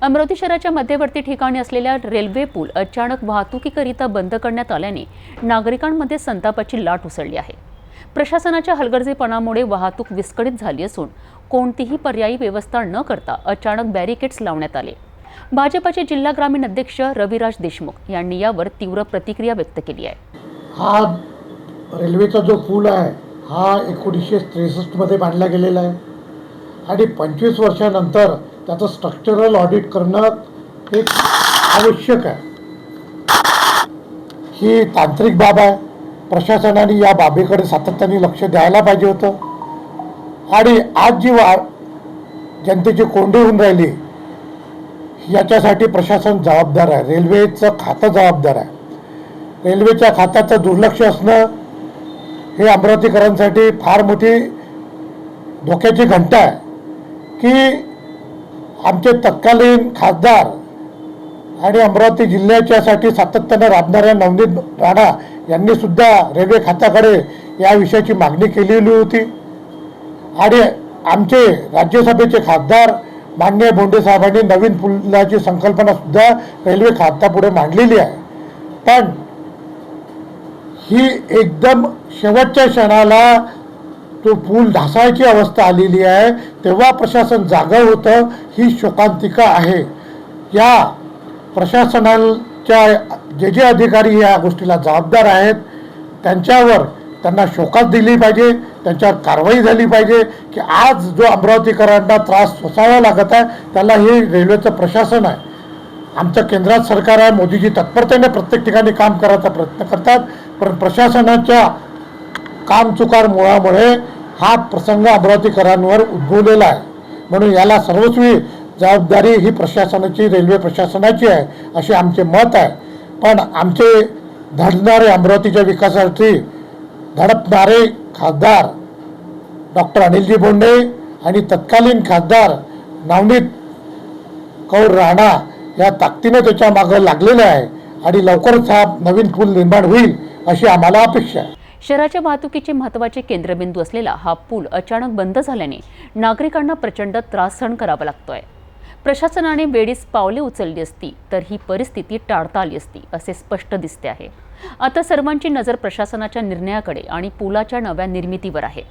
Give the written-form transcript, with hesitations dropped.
अमरावती शहराच्या मध्यवर्ती ठिकाणी असलेल्या रेल्वे पूल अचानक वाहतुकीकरिता बंद करण्यात आल्याने नागरिकांमध्ये संतापाची लाट उसळली आहे। प्रशासनाच्या हलगर्जीपणामुळे वाहतूक विस्कळीत झाली असून कोणतीही पर्यायी व्यवस्था न करता अचानक बॅरिकेड्स लावण्यात आले। भाजपचे जिल्हा ग्रामीण अध्यक्ष रविराज देशमुख यांनी यावर तीव्र प्रतिक्रिया व्यक्त केली आहे। हा रेल्वेचा जो पूल आहे हा 1963 मध्ये बांधला गेलेला आहे आणि 25 वर्षानंतर त्याचं स्ट्रक्चरल ऑडिट करणं हे आवश्यक आहे। ही तांत्रिक बाब आहे। प्रशासनाने या बाबीकडे सातत्याने लक्ष द्यायला पाहिजे होतं आणि आज जी जनतेची कोंडी होऊन राहिली याच्यासाठी प्रशासन जबाबदार आहे। रेल्वेचं खातं जबाबदार आहे। रेल्वेच्या खात्याचं दुर्लक्ष असणं हे अमरावतीकरांसाठी फार मोठी धोक्याची घंटा आहे की आमचे तत्कालीन खासदार आणि अमरावती जिल्ह्याच्यासाठी सातत्याने राबणाऱ्या नवनीत राणा यांनी सुद्धा रेल्वे खात्याकडे या विषयाची मागणी केलेली होती आणि आमचे राज्यसभेचे खासदार माननीय बोंडे साहेबांनी नवीन पुलाची संकल्पना सुद्धा रेल्वे खात्यापुढे मांडलेली आहे। पण ही एकदम शेवटच्या क्षणाला तो पूल ढासायची अवस्था आलेली आहे तेव्हा प्रशासन जागं होतं। ही शोकांतिका आहे। या प्रशासनाच्या जे अधिकारी या गोष्टीला जबाबदार आहेत त्यांना शोकास दिली पाहिजे, त्यांच्यावर कारवाई झाली पाहिजे की आज जो अमरावतीकरांना त्रास सोसावा लागत आहे त्याला हे रेल्वेचं प्रशासन आहे। आमचं केंद्रात सरकार आहे, मोदीजी तत्परतेने प्रत्येक ठिकाणी काम करायचा प्रयत्न करतात, पण प्रशासनाच्या कामचुकार मुळामुळे हा प्रसंग अमरावतीकरांवर उद्भवलेला आहे। म्हणून याला सर्वस्वी जबाबदारी ही प्रशासनाची, रेल्वे प्रशासनाची आहे असे आमचे मत आहे। पण आमचे धडणारे अमरावतीच्या विकासासाठी धडपणारे खासदार डॉक्टर अनिलजी बोंडे आणि तत्कालीन खासदार नवनीत कौर राणा या ताकदीने त्याच्या मागे लागलेले आहे आणि लवकरच हा नवीन पूल निर्माण होईल अशी आम्हाला अपेक्षा आहे। शहराच्या वाहतुकीचे महत्त्वाचे केंद्रबिंदू असलेला हा पूल अचानक बंद झाल्याने नागरिकांना प्रचंड त्रास सहन करावा लागतोय। प्रशासनाने वेळीच पावले उचलली असती तर ही परिस्थिती टाळता आली असती असे स्पष्ट दिसते आहे। आता सर्वांची नजर प्रशासनाच्या निर्णयाकडे आणि पुलाच्या नव्या निर्मितीवर आहे।